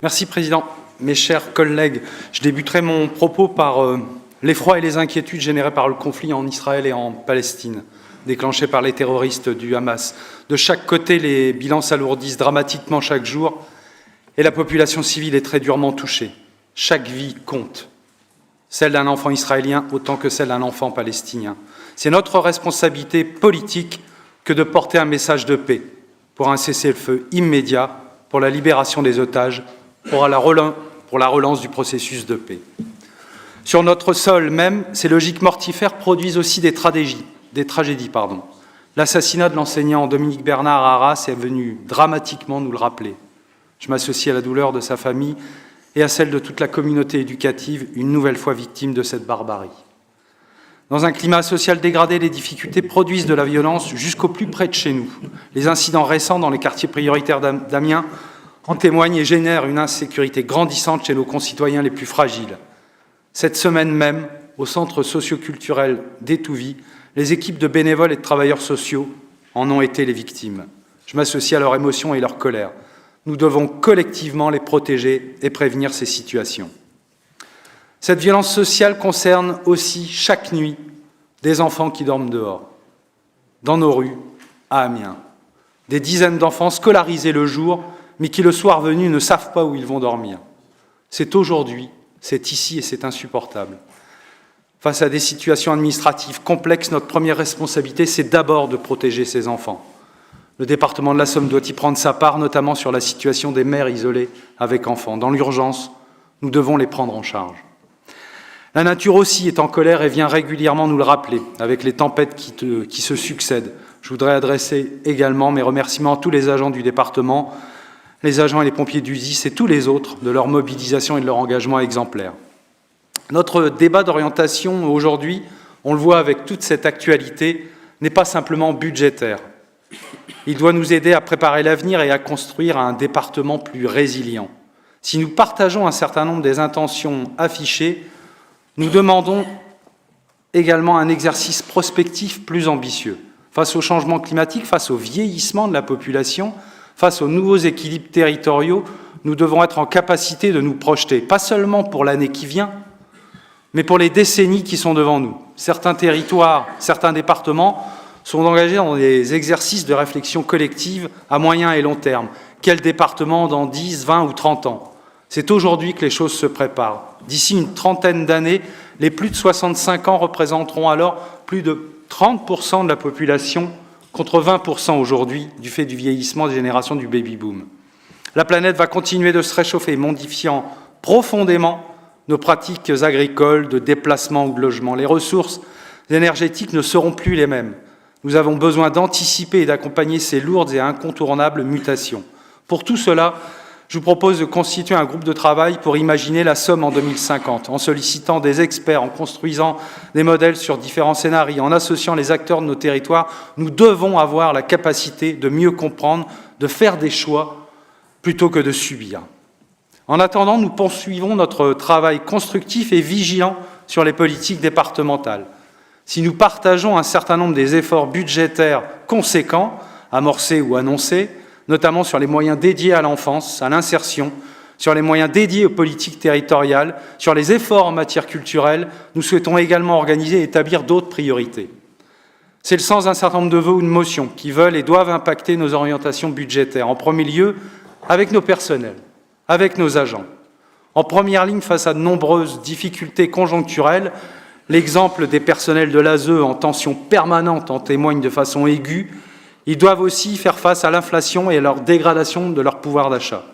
Merci Président. Mes chers collègues, je débuterai mon propos par l'effroi et les inquiétudes générées par le conflit en Israël et en Palestine, déclenché par les terroristes du Hamas. De chaque côté, les bilans s'alourdissent dramatiquement chaque jour et la population civile est très durement touchée. Chaque vie compte, celle d'un enfant israélien autant que celle d'un enfant palestinien. C'est notre responsabilité politique que de porter un message de paix pour un cessez-le-feu immédiat, pour la libération des otages, pour la relance du processus de paix. Sur notre sol même, ces logiques mortifères produisent aussi des tragédies. L'assassinat de l'enseignant Dominique Bernard à Arras est venu dramatiquement nous le rappeler. Je m'associe à la douleur de sa famille et à celle de toute la communauté éducative, une nouvelle fois victime de cette barbarie. Dans un climat social dégradé, les difficultés produisent de la violence jusqu'au plus près de chez nous. Les incidents récents dans les quartiers prioritaires d'Amiens en témoignent et génèrent une insécurité grandissante chez nos concitoyens les plus fragiles. Cette semaine même, au centre socio-culturel d'Étouvie, les équipes de bénévoles et de travailleurs sociaux en ont été les victimes. Je m'associe à leur émotion et leur colère. Nous devons collectivement les protéger et prévenir ces situations. Cette violence sociale concerne aussi chaque nuit des enfants qui dorment dehors, dans nos rues, à Amiens. Des dizaines d'enfants scolarisés le jour, mais qui le soir venu ne savent pas où ils vont dormir. C'est aujourd'hui, c'est ici et c'est insupportable. Face à des situations administratives complexes, notre première responsabilité, c'est d'abord de protéger ces enfants. Le département de la Somme doit y prendre sa part, notamment sur la situation des mères isolées avec enfants. Dans l'urgence, nous devons les prendre en charge. La nature aussi est en colère et vient régulièrement nous le rappeler, avec les tempêtes qui se succèdent. Je voudrais adresser également mes remerciements à tous les agents du département, les agents et les pompiers du SDIS et tous les autres de leur mobilisation et de leur engagement exemplaire. Notre débat d'orientation aujourd'hui, on le voit avec toute cette actualité, n'est pas simplement budgétaire. Il doit nous aider à préparer l'avenir et à construire un département plus résilient. Si nous partageons un certain nombre des intentions affichées, nous demandons également un exercice prospectif plus ambitieux. Face au changement climatique, face au vieillissement de la population, face aux nouveaux équilibres territoriaux, nous devons être en capacité de nous projeter, pas seulement pour l'année qui vient, mais pour les décennies qui sont devant nous. Certains territoires, certains départements sont engagés dans des exercices de réflexion collective à moyen et long terme. Quel département dans 10, 20 ou 30 ans ? C'est aujourd'hui que les choses se préparent. D'ici une trentaine d'années, les plus de 65 ans représenteront alors plus de 30% de la population, contre 20% aujourd'hui, du fait du vieillissement des générations du baby-boom. La planète va continuer de se réchauffer, modifiant profondément nos pratiques agricoles, de déplacement ou de logement. Les ressources énergétiques ne seront plus les mêmes. Nous avons besoin d'anticiper et d'accompagner ces lourdes et incontournables mutations. Pour tout cela, je vous propose de constituer un groupe de travail pour imaginer la Somme en 2050, en sollicitant des experts, en construisant des modèles sur différents scénarios, en associant les acteurs de nos territoires. Nous devons avoir la capacité de mieux comprendre, de faire des choix plutôt que de subir. En attendant, nous poursuivons notre travail constructif et vigilant sur les politiques départementales. Si nous partageons un certain nombre des efforts budgétaires conséquents, amorcés ou annoncés, notamment sur les moyens dédiés à l'enfance, à l'insertion, sur les moyens dédiés aux politiques territoriales, sur les efforts en matière culturelle, nous souhaitons également organiser et établir d'autres priorités. C'est le sens d'un certain nombre de vœux ou de motions qui veulent et doivent impacter nos orientations budgétaires. En premier lieu, avec nos personnels, avec nos agents. En première ligne, face à de nombreuses difficultés conjoncturelles, l'exemple des personnels de l'ASE en tension permanente en témoigne de façon aiguë. Ils doivent aussi faire face à l'inflation et à la dégradation de leur pouvoir d'achat.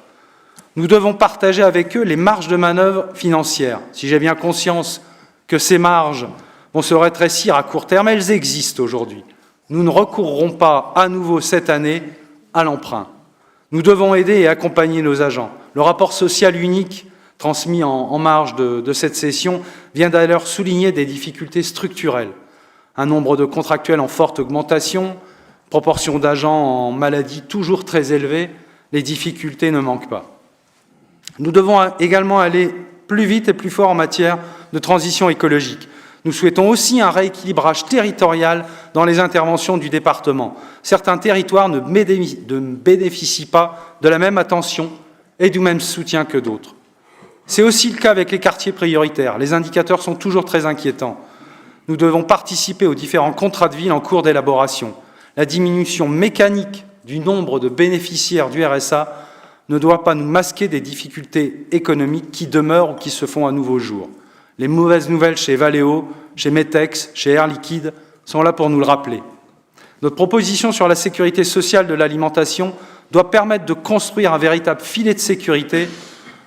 Nous devons partager avec eux les marges de manœuvre financières. Si j'ai bien conscience que ces marges vont se rétrécir à court terme, elles existent aujourd'hui. Nous ne recourrons pas à nouveau cette année à l'emprunt. Nous devons aider et accompagner nos agents. Le rapport social unique transmis en marge de cette session vient d'ailleurs souligner des difficultés structurelles. Un nombre de contractuels en forte augmentation, proportion d'agents en maladie toujours très élevée, les difficultés ne manquent pas. Nous devons également aller plus vite et plus fort en matière de transition écologique. Nous souhaitons aussi un rééquilibrage territorial dans les interventions du département. Certains territoires ne bénéficient pas de la même attention et du même soutien que d'autres. C'est aussi le cas avec les quartiers prioritaires. Les indicateurs sont toujours très inquiétants. Nous devons participer aux différents contrats de ville en cours d'élaboration. La diminution mécanique du nombre de bénéficiaires du RSA ne doit pas nous masquer des difficultés économiques qui demeurent ou qui se font à nouveau jour. Les mauvaises nouvelles chez Valeo, chez Metex, chez Air Liquide sont là pour nous le rappeler. Notre proposition sur la sécurité sociale de l'alimentation doit permettre de construire un véritable filet de sécurité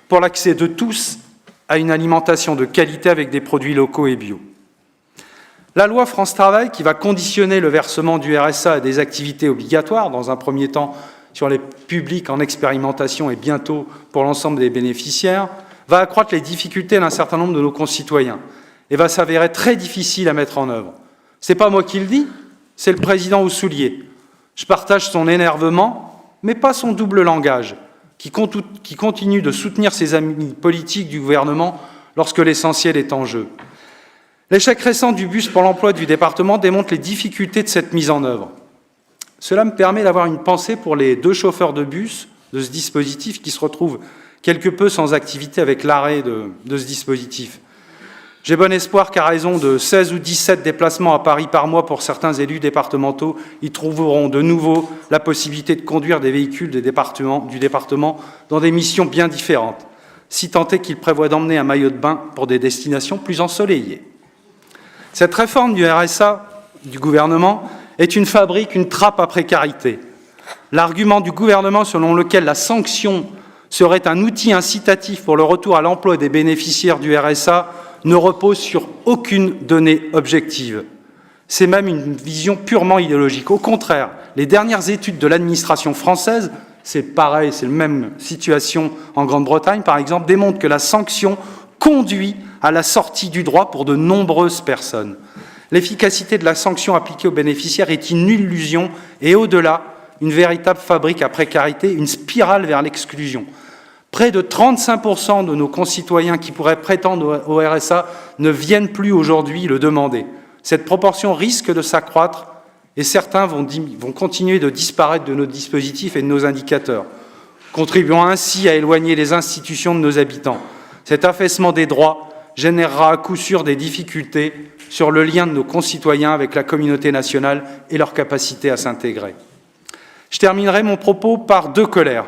pour l'accès de tous à une alimentation de qualité avec des produits locaux et bio. La loi France Travail, qui va conditionner le versement du RSA à des activités obligatoires, dans un premier temps sur les publics en expérimentation et bientôt pour l'ensemble des bénéficiaires, va accroître les difficultés d'un certain nombre de nos concitoyens et va s'avérer très difficile à mettre en œuvre. Ce n'est pas moi qui le dis, c'est le président Oussoulier. Je partage son énervement, mais pas son double langage, qui continue de soutenir ses amis politiques du gouvernement lorsque l'essentiel est en jeu. L'échec récent du bus pour l'emploi du département démontre les difficultés de cette mise en œuvre. Cela me permet d'avoir une pensée pour les 2 chauffeurs de bus de ce dispositif qui se retrouvent quelque peu sans activité avec l'arrêt de ce dispositif. J'ai bon espoir qu'à raison de 16 ou 17 déplacements à Paris par mois pour certains élus départementaux, ils trouveront de nouveau la possibilité de conduire des véhicules du département dans des missions bien différentes, si tant est qu'ils prévoient d'emmener un maillot de bain pour des destinations plus ensoleillées. Cette réforme du RSA du gouvernement est une fabrique, une trappe à précarité. L'argument du gouvernement selon lequel la sanction serait un outil incitatif pour le retour à l'emploi des bénéficiaires du RSA ne repose sur aucune donnée objective. C'est même une vision purement idéologique. Au contraire, les dernières études de l'administration française, c'est pareil, c'est la même situation en Grande-Bretagne par exemple, démontrent que la sanction conduit à la sortie du droit pour de nombreuses personnes. L'efficacité de la sanction appliquée aux bénéficiaires est une illusion et au-delà, une véritable fabrique à précarité, une spirale vers l'exclusion. Près de 35% de nos concitoyens qui pourraient prétendre au RSA ne viennent plus aujourd'hui le demander. Cette proportion risque de s'accroître et certains vont continuer de disparaître de nos dispositifs et de nos indicateurs, contribuant ainsi à éloigner les institutions de nos habitants. Cet affaissement des droits générera à coup sûr des difficultés sur le lien de nos concitoyens avec la communauté nationale et leur capacité à s'intégrer. Je terminerai mon propos par 2 colères.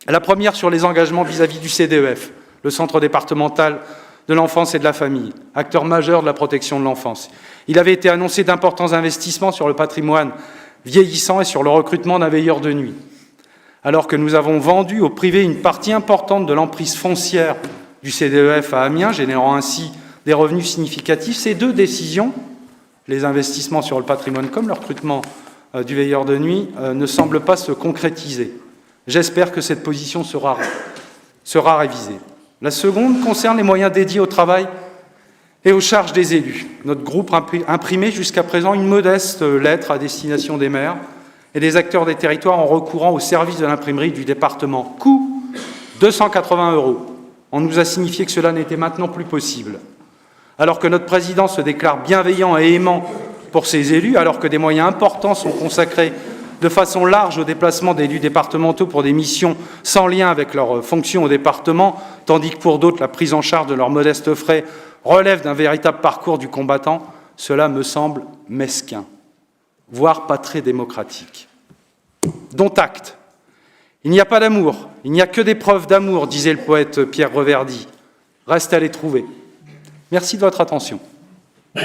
La première sur les engagements vis-à-vis du CDEF, le Centre départemental de l'enfance et de la famille, acteur majeur de la protection de l'enfance. Il avait été annoncé d'importants investissements sur le patrimoine vieillissant et sur le recrutement d'un veilleur de nuit. Alors que nous avons vendu au privé une partie importante de l'emprise foncière du CDEF à Amiens, générant ainsi des revenus significatifs, ces 2 décisions, les investissements sur le patrimoine comme le recrutement du veilleur de nuit, ne semblent pas se concrétiser. J'espère que cette position sera révisée. La seconde concerne les moyens dédiés au travail et aux charges des élus. Notre groupe a imprimé jusqu'à présent une modeste lettre à destination des maires et des acteurs des territoires en recourant au service de l'imprimerie du département. Coût 280 €. On nous a signifié que cela n'était maintenant plus possible. Alors que notre président se déclare bienveillant et aimant pour ses élus, alors que des moyens importants sont consacrés de façon large au déplacement d'élus départementaux pour des missions sans lien avec leur fonction au département, tandis que pour d'autres, la prise en charge de leurs modestes frais relève d'un véritable parcours du combattant, cela me semble mesquin, voire pas très démocratique. Dont acte. Il n'y a pas d'amour, il n'y a que des preuves d'amour, disait le poète Pierre Reverdy. Reste à les trouver. Merci de votre attention.